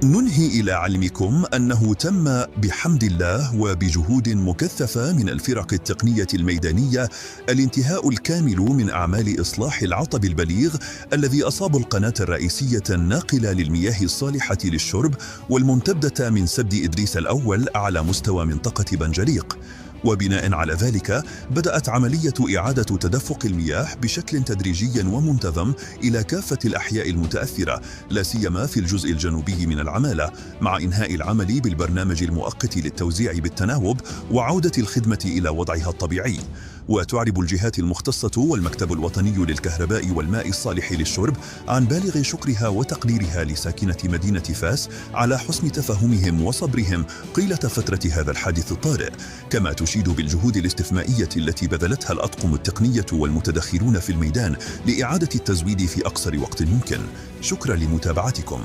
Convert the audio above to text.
ننهي إلى علمكم أنه تم بحمد الله وبجهود مكثفة من الفرق التقنية الميدانية الانتهاء الكامل من أعمال إصلاح العطب البليغ الذي أصاب القناة الرئيسية الناقلة للمياه الصالحة للشرب والممتدة من سد إدريس الأول على مستوى منطقة بنجليق. وبناء على ذلك بدأت عملية إعادة تدفق المياه بشكل تدريجي ومنتظم إلى كافة الأحياء المتأثرة، لا سيما في الجزء الجنوبي من العمالة، مع إنهاء العمل بالبرنامج المؤقت للتوزيع بالتناوب وعودة الخدمة إلى وضعها الطبيعي. وتعرب الجهات المختصة والمكتب الوطني للكهرباء والماء الصالح للشرب عن بالغ شكرها وتقديرها لساكنة مدينة فاس على حسن تفهمهم وصبرهم قيلة فترة هذا الحادث الطارئ، كما تشيد بالجهود الاستثنائية التي بذلتها الأطقم التقنية والمتدخلون في الميدان لإعادة التزويد في أقصر وقت ممكن. شكرا لمتابعتكم.